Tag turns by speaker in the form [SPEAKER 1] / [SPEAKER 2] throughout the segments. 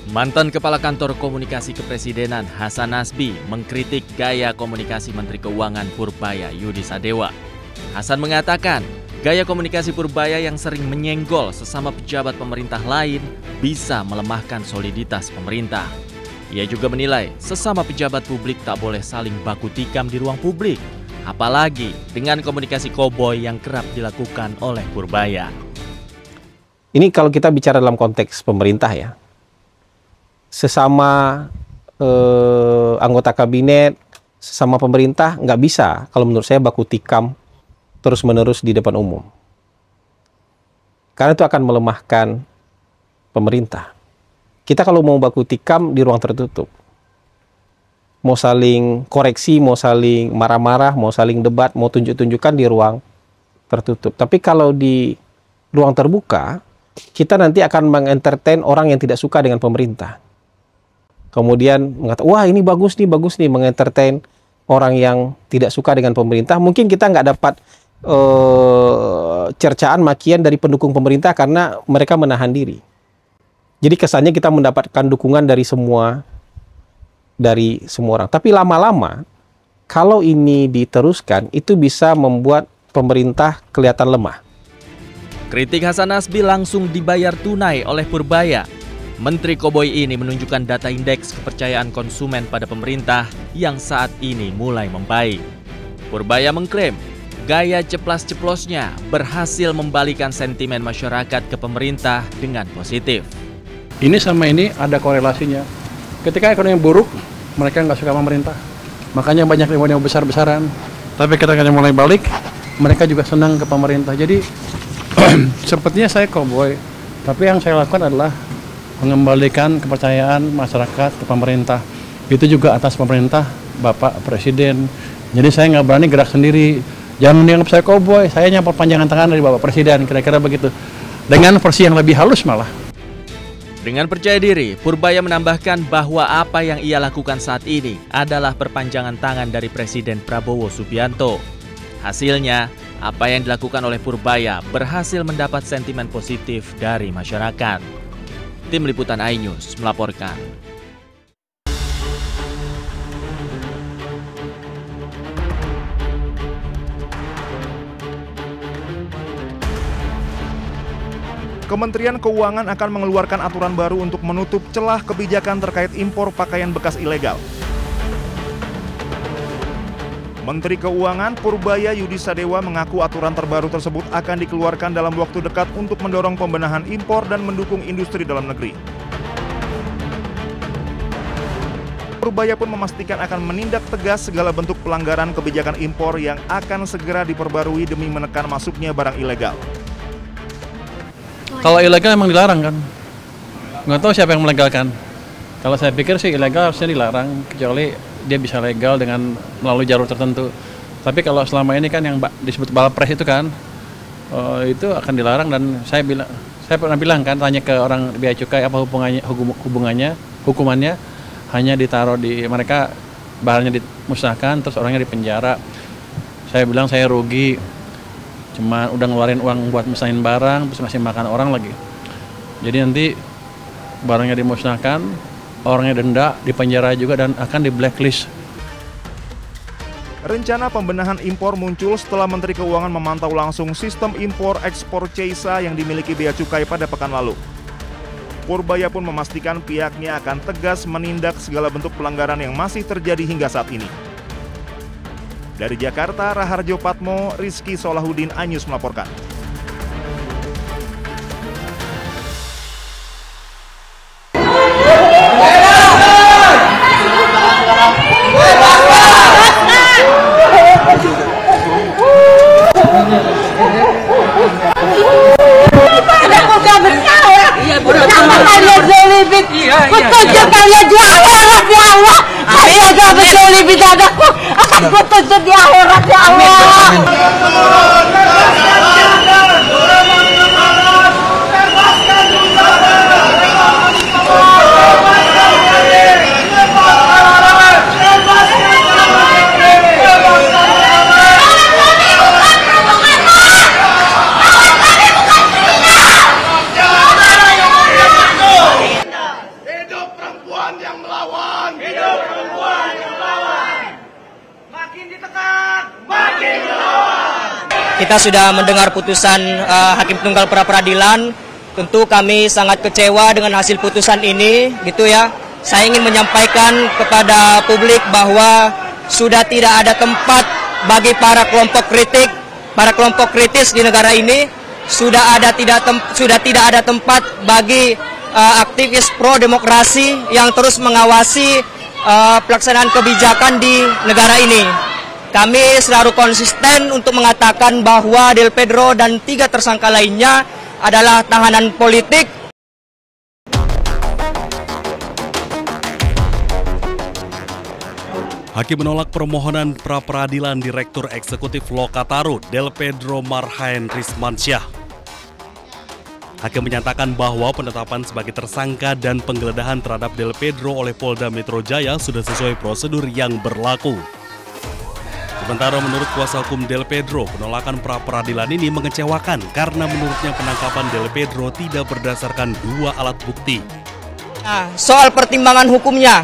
[SPEAKER 1] Mantan Kepala Kantor Komunikasi Kepresidenan Hasan Nasbi mengkritik gaya komunikasi Menteri Keuangan Purbaya Yudi Sadewa. Hasan mengatakan, gaya komunikasi Purbaya yang sering menyenggol sesama pejabat pemerintah lain bisa melemahkan soliditas pemerintah. Ia juga menilai sesama pejabat publik tak boleh saling baku tikam di ruang publik, apalagi dengan komunikasi koboi yang kerap dilakukan oleh Purbaya.
[SPEAKER 2] Ini kalau kita bicara dalam konteks pemerintah ya, sesama anggota kabinet, sesama pemerintah nggak bisa kalau menurut saya baku tikam terus-menerus di depan umum. Karena itu akan melemahkan pemerintah. Kita kalau mau baku tikam di ruang tertutup, mau saling koreksi, mau saling marah-marah, mau saling debat, mau tunjuk-tunjukkan di ruang tertutup. Tapi kalau di ruang terbuka, kita nanti akan mengentertain orang yang tidak suka dengan pemerintah. Kemudian mengatakan, wah ini bagus nih, mengentertain orang yang tidak suka dengan pemerintah. Mungkin kita nggak dapat cercaan, makian dari pendukung pemerintah karena mereka menahan diri. Jadi kesannya kita mendapatkan dukungan dari semua orang. Tapi lama-lama, kalau ini diteruskan, itu bisa membuat pemerintah kelihatan lemah.
[SPEAKER 1] Kritik Hasan Nasbi langsung dibayar tunai oleh Purbaya. Menteri Koboi ini menunjukkan data indeks kepercayaan konsumen pada pemerintah yang saat ini mulai membaik. Purbaya mengklaim gaya ceplas-ceplosnya berhasil membalikan sentimen masyarakat ke pemerintah dengan positif.
[SPEAKER 3] Ini sama ini ada korelasinya. Ketika ekonomi buruk, mereka nggak suka pemerintah. Makanya banyak demo besar-besaran. Tapi ketika mulai balik, mereka juga senang ke pemerintah. Jadi sepertinya saya koboi, tapi yang saya lakukan adalah mengembalikan kepercayaan masyarakat ke pemerintah. Itu juga atas pemerintah Bapak Presiden. Jadi saya nggak berani gerak sendiri. Jangan dianggap saya koboi, saya nyapa panjangan tangan dari Bapak Presiden, kira-kira begitu. Dengan versi yang lebih halus malah.
[SPEAKER 1] Dengan percaya diri, Purbaya menambahkan bahwa apa yang ia lakukan saat ini adalah perpanjangan tangan dari Presiden Prabowo Subianto. Hasilnya, apa yang dilakukan oleh Purbaya berhasil mendapat sentimen positif dari masyarakat. Tim Liputan iNews melaporkan.
[SPEAKER 4] Kementerian Keuangan akan mengeluarkan aturan baru untuk menutup celah kebijakan terkait impor pakaian bekas ilegal. Menteri Keuangan Purbaya Yudi Sadewa mengaku aturan terbaru tersebut akan dikeluarkan dalam waktu dekat untuk mendorong pembenahan impor dan mendukung industri dalam negeri. Purbaya pun memastikan akan menindak tegas segala bentuk pelanggaran kebijakan impor yang akan segera diperbarui demi menekan masuknya barang ilegal.
[SPEAKER 3] Kalau ilegal emang dilarang kan? Nggak tahu siapa yang melegalkan. Kalau saya pikir sih ilegal harusnya dilarang, kecuali dia bisa legal dengan melalui jalur tertentu. Tapi kalau selama ini kan yang disebut balpres itu kan, itu akan dilarang. Dan saya pernah bilang kan, tanya ke orang bea cukai apa hukumannya hanya ditaruh di mereka, barangnya dimusnahkan, terus orangnya dipenjara. Saya bilang saya rugi. Cuma udah ngeluarin uang buat musnahin barang, terus ngasih makan orang lagi. Jadi nanti barangnya dimusnahkan, orangnya denda, dipenjara juga, dan akan di blacklist.
[SPEAKER 4] Rencana pembenahan impor muncul setelah Menteri Keuangan memantau langsung sistem impor-ekspor CISA yang dimiliki Bea Cukai pada pekan lalu. Purbaya pun memastikan pihaknya akan tegas menindak segala bentuk pelanggaran yang masih terjadi hingga saat ini. Dari Jakarta, Raharjo Patmo, Rizky Solahuddin, iNews melaporkan.
[SPEAKER 5] Petunjuk kalian di akhirat ya Allah. Saya gak peduli bidadaku, akan petunjuk di akhirat ya Allah.
[SPEAKER 6] kita sudah mendengar putusan Hakim Tunggal pra peradilan. Tentu kami sangat kecewa dengan hasil putusan ini, gitu ya. Saya ingin menyampaikan kepada publik bahwa sudah tidak ada tempat bagi para kelompok kritis di negara ini. Sudah tidak ada tempat bagi aktivis pro demokrasi yang terus mengawasi pelaksanaan kebijakan di negara ini. Kami selalu konsisten untuk mengatakan bahwa Del Pedro dan 3 tersangka lainnya adalah tahanan politik.
[SPEAKER 7] Hakim menolak permohonan pra-peradilan Direktur Eksekutif Lokataru, Del Pedro Marhaen Rismansyah. Hakim menyatakan bahwa penetapan sebagai tersangka dan penggeledahan terhadap Del Pedro oleh Polda Metro Jaya sudah sesuai prosedur yang berlaku. Sementara menurut kuasa hukum Del Pedro, penolakan pra-peradilan ini mengecewakan karena menurutnya penangkapan Del Pedro tidak berdasarkan 2 alat bukti.
[SPEAKER 6] Nah, soal pertimbangan hukumnya,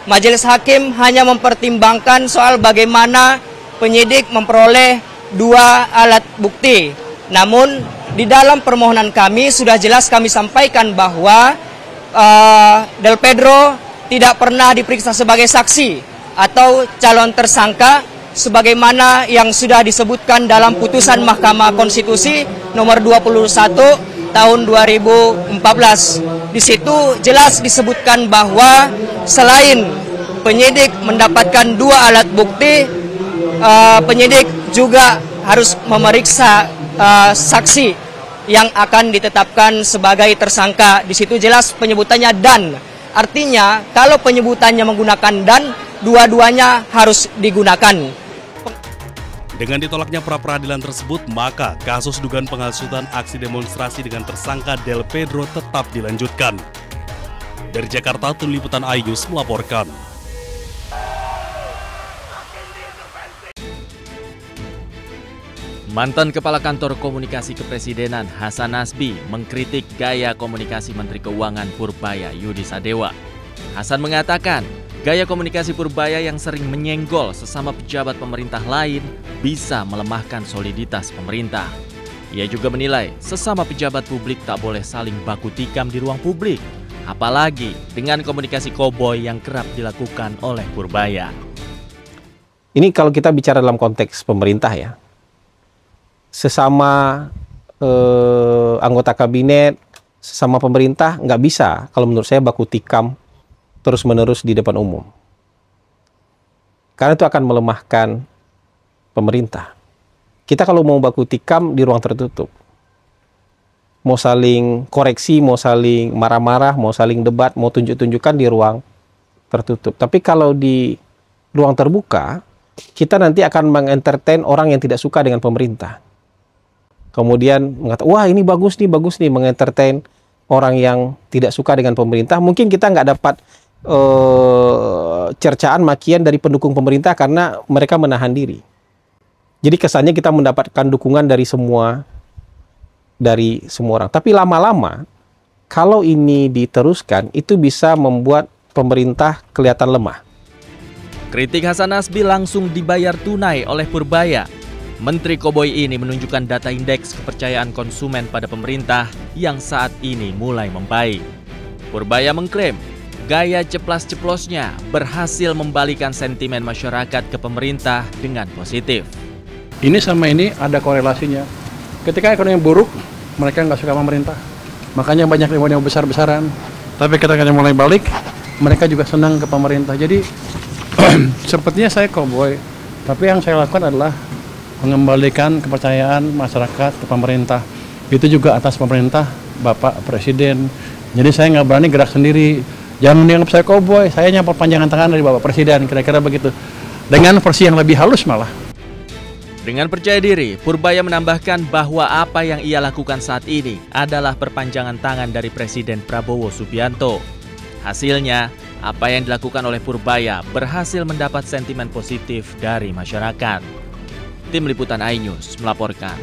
[SPEAKER 6] Majelis Hakim hanya mempertimbangkan soal bagaimana penyidik memperoleh 2 alat bukti. Namun, di dalam permohonan kami sudah jelas kami sampaikan bahwa Del Pedro tidak pernah diperiksa sebagai saksi atau calon tersangka sebagaimana yang sudah disebutkan dalam putusan Mahkamah Konstitusi nomor 21 tahun 2014. Di situ jelas disebutkan bahwa selain penyidik mendapatkan 2 alat bukti, penyidik juga harus memeriksa saksi yang akan ditetapkan sebagai tersangka. Di situ jelas penyebutannya dan. Artinya kalau penyebutannya menggunakan dan, dua-duanya harus digunakan.
[SPEAKER 7] Dengan ditolaknya pra-peradilan tersebut, maka kasus dugaan penghasutan aksi demonstrasi dengan tersangka Del Pedro tetap dilanjutkan. Dari Jakarta, Tim Liputan Ayus melaporkan.
[SPEAKER 1] Mantan Kepala Kantor Komunikasi Kepresidenan Hasan Nasbi mengkritik gaya komunikasi Menteri Keuangan Purbaya Yudi Sadewa. Hasan mengatakan, gaya komunikasi Purbaya yang sering menyenggol sesama pejabat pemerintah lain bisa melemahkan soliditas pemerintah. Ia juga menilai sesama pejabat publik tak boleh saling baku tikam di ruang publik, apalagi dengan komunikasi koboi yang kerap dilakukan oleh Purbaya.
[SPEAKER 2] Ini kalau kita bicara dalam konteks pemerintah ya, sesama anggota kabinet, sesama pemerintah nggak bisa kalau menurut saya baku tikam terus-menerus di depan umum. Karena itu akan melemahkan pemerintah. Kita kalau mau baku tikam di ruang tertutup, mau saling koreksi, mau saling marah-marah, mau saling debat, mau tunjuk-tunjukkan di ruang tertutup. Tapi kalau di ruang terbuka, kita nanti akan mengentertain orang yang tidak suka dengan pemerintah. Kemudian mengatakan, wah ini bagus nih, mengentertain orang yang tidak suka dengan pemerintah. Mungkin kita nggak dapat cercaan makian dari pendukung pemerintah karena mereka menahan diri. Jadi kesannya kita mendapatkan dukungan dari semua orang. Tapi lama-lama kalau ini diteruskan itu bisa membuat pemerintah kelihatan lemah.
[SPEAKER 1] Kritik Hasan Nasbi langsung dibayar tunai oleh Purbaya. Menteri Koboi ini menunjukkan data indeks kepercayaan konsumen pada pemerintah yang saat ini mulai membaik. Purbaya mengklaim gaya ceplas-ceplosnya berhasil membalikan sentimen masyarakat ke pemerintah dengan positif.
[SPEAKER 3] Ini sama ini ada korelasinya. Ketika ekonomi buruk, mereka nggak suka pemerintah. Makanya banyak demo besar-besaran. Tapi ketika mulai balik, mereka juga senang ke pemerintah. Jadi sepertinya saya koboi. Tapi yang saya lakukan adalah mengembalikan kepercayaan masyarakat ke pemerintah. Itu juga atas pemerintah Bapak Presiden. Jadi saya nggak berani gerak sendiri. Jangan dianggap saya koboi, saya hanya perpanjangan tangan dari Bapak Presiden, kira-kira begitu. Dengan versi yang lebih halus malah.
[SPEAKER 1] Dengan percaya diri, Purbaya menambahkan bahwa apa yang ia lakukan saat ini adalah perpanjangan tangan dari Presiden Prabowo Subianto. Hasilnya, apa yang dilakukan oleh Purbaya berhasil mendapat sentimen positif dari masyarakat. Tim Liputan iNews melaporkan.